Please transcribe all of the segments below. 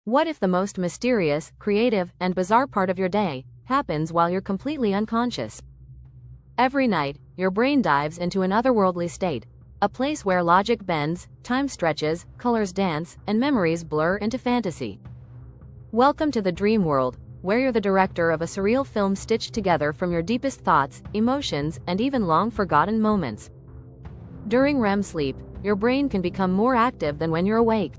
What if the most mysterious, creative, and bizarre part of your day happens while you're completely unconscious? Every night, your brain dives into an otherworldly state, a place where logic bends, time stretches, colors dance, and memories blur into fantasy. Welcome to the dream world, where you're the director of a surreal film stitched together from your deepest thoughts, emotions, and even long-forgotten moments. During REM sleep, your brain can become more active than when you're awake.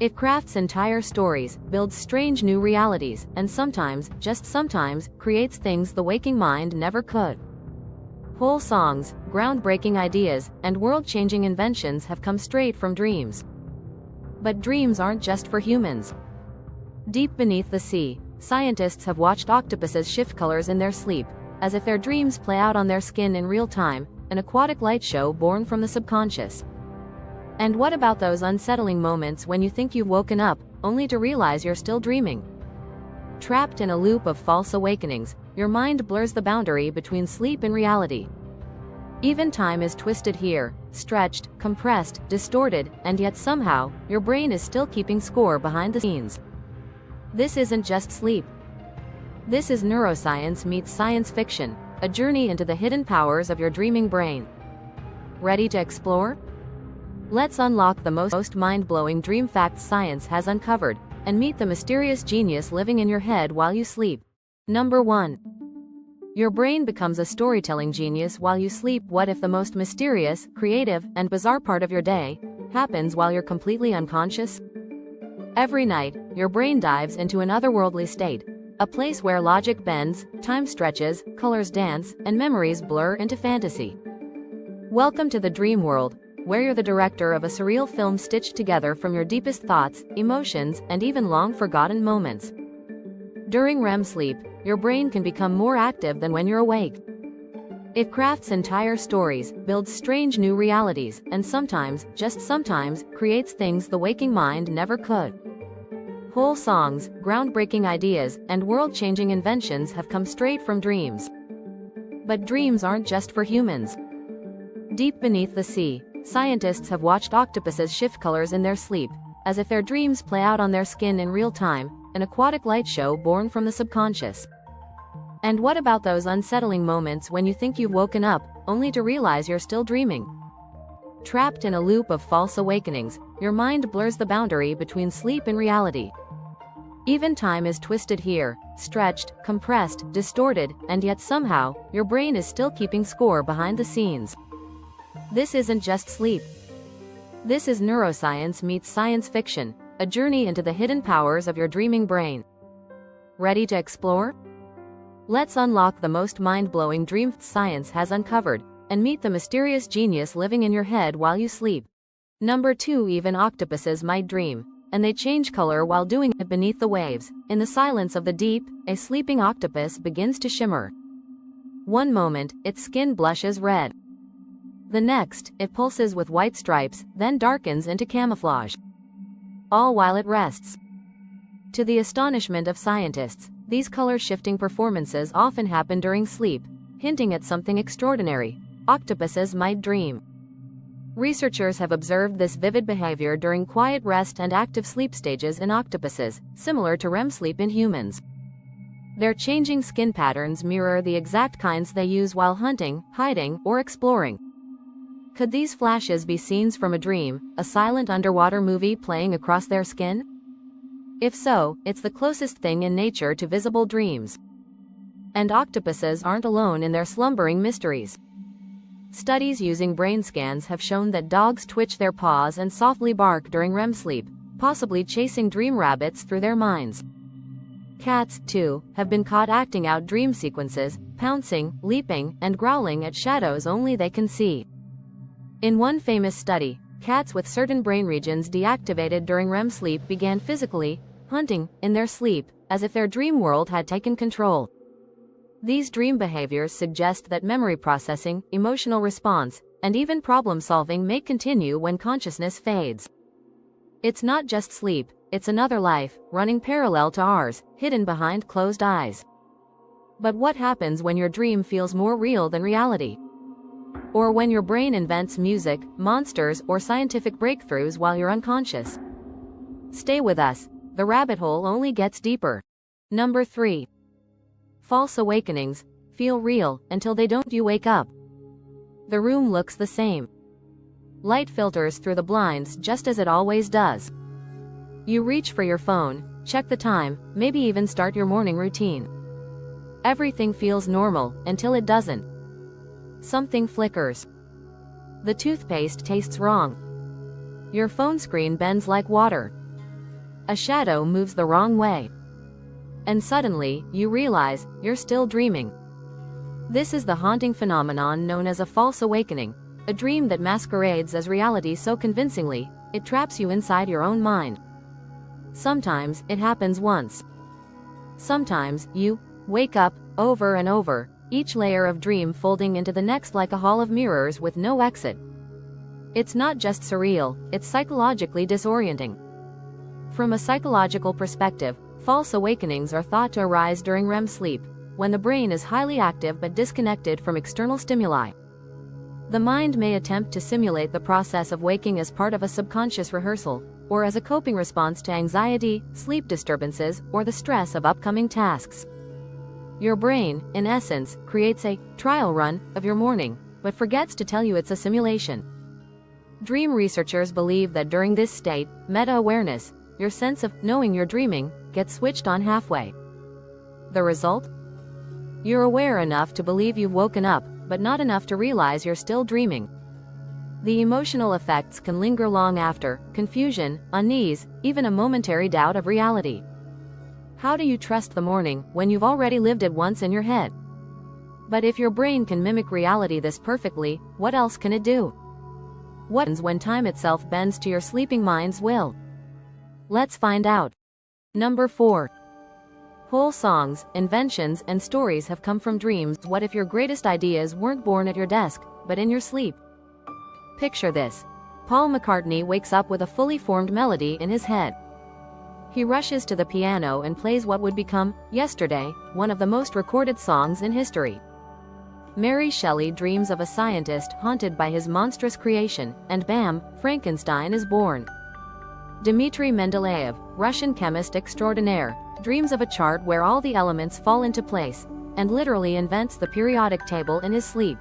It crafts entire stories, builds strange new realities, and sometimes, just sometimes, creates things the waking mind never could. Whole songs, groundbreaking ideas, and world-changing inventions have come straight from dreams. But dreams aren't just for humans. Deep beneath the sea, scientists have watched octopuses shift colors in their sleep, as if their dreams play out on their skin in real time, an aquatic light show born from the subconscious. And what about those unsettling moments when you think you've woken up, only to realize you're still dreaming? Trapped in a loop of false awakenings, your mind blurs the boundary between sleep and reality. Even time is twisted here, stretched, compressed, distorted, and yet somehow, your brain is still keeping score behind the scenes. This isn't just sleep. This is neuroscience meets science fiction, a journey into the hidden powers of your dreaming brain. Ready to explore? Let's unlock the most mind-blowing dream facts science has uncovered, and meet the mysterious genius living in your head while you sleep. Number 1. Your brain becomes a storytelling genius while you sleep. What if the most mysterious, creative, and bizarre part of your day happens while you're completely unconscious? Every night, your brain dives into an otherworldly state, a place where logic bends, time stretches, colors dance, and memories blur into fantasy. Welcome to the dream world, where you're the director of a surreal film stitched together from your deepest thoughts, emotions, and even long-forgotten moments. During REM sleep, your brain can become more active than when you're awake. It crafts entire stories, builds strange new realities, and sometimes, just sometimes, creates things the waking mind never could. Whole songs, groundbreaking ideas, and world-changing inventions have come straight from dreams. But dreams aren't just for humans. Deep beneath the sea, scientists have watched octopuses shift colors in their sleep, as if their dreams play out on their skin in real time, an aquatic light show born from the subconscious. And what about those unsettling moments when you think you've woken up, only to realize you're still dreaming? Trapped in a loop of false awakenings, your mind blurs the boundary between sleep and reality. Even time is twisted here, stretched, compressed, distorted, and yet somehow, your brain is still keeping score behind the scenes. This isn't just sleep. This is neuroscience meets science fiction, a journey into the hidden powers of your dreaming brain. Ready to explore? Let's unlock the most mind-blowing dream science has uncovered, and meet the mysterious genius living in your head while you sleep. Number 2. Even octopuses might dream, and they change color while doing it. Beneath the waves, in the silence of the deep, a sleeping octopus begins to shimmer. One moment, its skin blushes red. The next, it pulses with white stripes, then darkens into camouflage. All while it rests. To the astonishment of scientists, these color-shifting performances often happen during sleep, hinting at something extraordinary. Octopuses might dream. Researchers have observed this vivid behavior during quiet rest and active sleep stages in octopuses, similar to REM sleep in humans. Their changing skin patterns mirror the exact kinds they use while hunting, hiding, or exploring. Could these flashes be scenes from a dream, a silent underwater movie playing across their skin? If so, it's the closest thing in nature to visible dreams. And octopuses aren't alone in their slumbering mysteries. Studies using brain scans have shown that dogs twitch their paws and softly bark during REM sleep, possibly chasing dream rabbits through their minds. Cats, too, have been caught acting out dream sequences, pouncing, leaping, and growling at shadows only they can see. In one famous study, cats with certain brain regions deactivated during REM sleep began physically hunting in their sleep, as if their dream world had taken control. These dream behaviors suggest that memory processing, emotional response, and even problem-solving may continue when consciousness fades. It's not just sleep, it's another life, running parallel to ours, hidden behind closed eyes. But what happens when your dream feels more real than reality? Or when your brain invents music, monsters, or scientific breakthroughs while you're unconscious? Stay with us, the rabbit hole only gets deeper. Number 3. False awakenings feel real until they don't. You wake up. The room looks the same. Light filters through the blinds just as it always does. You reach for your phone, check the time, maybe even start your morning routine. Everything feels normal until it doesn't. Something flickers. The toothpaste tastes wrong. Your phone screen bends like water. A shadow moves the wrong way. And suddenly, you realize you're still dreaming. This is the haunting phenomenon known as a false awakening, a dream that masquerades as reality so convincingly, it traps you inside your own mind. Sometimes it happens once. Sometimes you wake up over and over, each layer of dream folding into the next like a hall of mirrors with no exit. It's not just surreal, it's psychologically disorienting. From a psychological perspective, false awakenings are thought to arise during REM sleep, when the brain is highly active but disconnected from external stimuli. The mind may attempt to simulate the process of waking as part of a subconscious rehearsal, or as a coping response to anxiety, sleep disturbances, or the stress of upcoming tasks. Your brain, in essence, creates a trial run of your morning, but forgets to tell you it's a simulation. Dream researchers believe that during this state, meta-awareness, your sense of knowing you're dreaming, gets switched on halfway. The result? You're aware enough to believe you've woken up, but not enough to realize you're still dreaming. The emotional effects can linger long after: confusion, unease, even a momentary doubt of reality. How do you trust the morning when you've already lived it once in your head? But if your brain can mimic reality this perfectly, what else can it do? What happens when time itself bends to your sleeping mind's will? Let's find out. Number 4. Whole songs, inventions, and stories have come from dreams. What if your greatest ideas weren't born at your desk, but in your sleep? Picture this. Paul McCartney wakes up with a fully formed melody in his head. He rushes to the piano and plays what would become, Yesterday, one of the most recorded songs in history. Mary Shelley dreams of a scientist haunted by his monstrous creation, and bam, Frankenstein is born. Dmitri Mendeleev, Russian chemist extraordinaire, dreams of a chart where all the elements fall into place, and literally invents the periodic table in his sleep.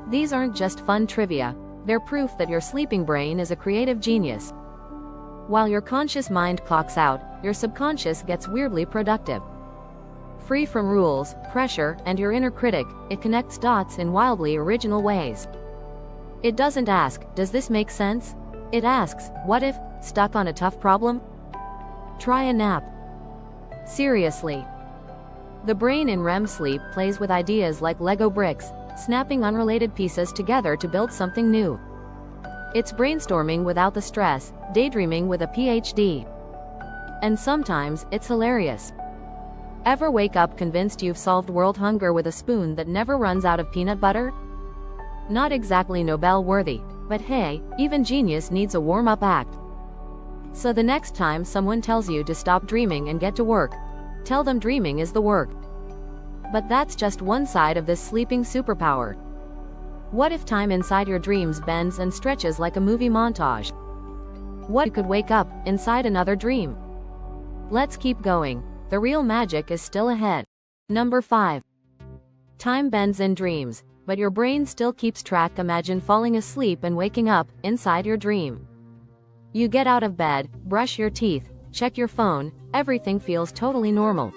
These aren't just fun trivia, they're proof that your sleeping brain is a creative genius. While your conscious mind clocks out, your subconscious gets weirdly productive. Free from rules, pressure, and your inner critic, it connects dots in wildly original ways. It doesn't ask, does this make sense? It asks, what if, stuck on a tough problem? Try a nap. Seriously. The brain in REM sleep plays with ideas like Lego bricks, snapping unrelated pieces together to build something new. It's brainstorming without the stress, daydreaming with a PhD. And sometimes, it's hilarious. Ever wake up convinced you've solved world hunger with a spoon that never runs out of peanut butter? Not exactly Nobel-worthy, but hey, even genius needs a warm-up act. So the next time someone tells you to stop dreaming and get to work, tell them dreaming is the work. But that's just one side of this sleeping superpower. What if time inside your dreams bends and stretches like a movie montage? What if you could wake up inside another dream? Let's keep going. The real magic is still ahead. Number 5. Time bends in dreams, but your brain still keeps track. Imagine falling asleep and waking up inside your dream. You get out of bed, brush your teeth, check your phone, everything feels totally normal.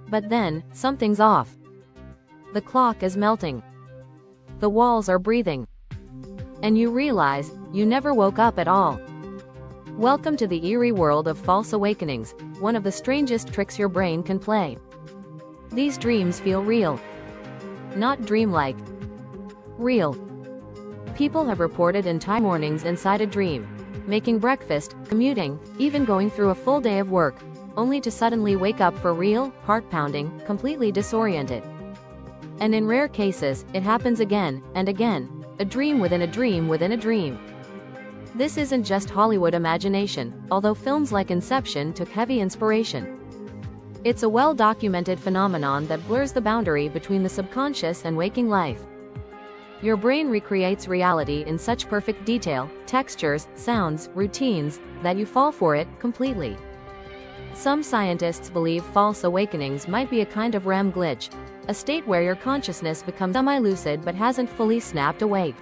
But then, something's off. The clock is melting. The walls are breathing. And you realize, you never woke up at all. Welcome to the eerie world of false awakenings, one of the strangest tricks your brain can play. These dreams feel real. Not dreamlike. Real. People have reported entire mornings inside a dream, making breakfast, commuting, even going through a full day of work, only to suddenly wake up for real, heart-pounding, completely disoriented. And in rare cases, it happens again and again, a dream within a dream within a dream. This isn't just Hollywood imagination, although films like Inception took heavy inspiration. It's a well-documented phenomenon that blurs the boundary between the subconscious and waking life. Your brain recreates reality in such perfect detail, textures, sounds, routines, that you fall for it completely. Some scientists believe false awakenings might be a kind of REM glitch, a state where your consciousness becomes semi-lucid but hasn't fully snapped awake.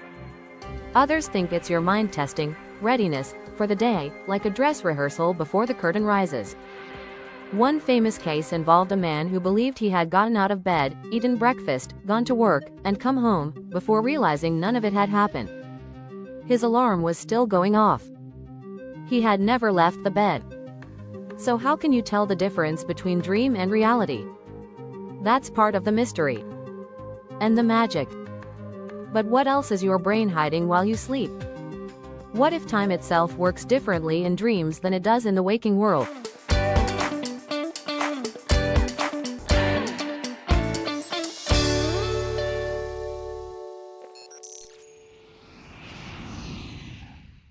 Others think it's your mind testing readiness for the day, like a dress rehearsal before the curtain rises. One famous case involved a man who believed he had gotten out of bed, eaten breakfast, gone to work, and come home, before realizing none of it had happened. His alarm was still going off. He had never left the bed. So how can you tell the difference between dream and reality? That's part of the mystery. And the magic. But what else is your brain hiding while you sleep? What if time itself works differently in dreams than it does in the waking world?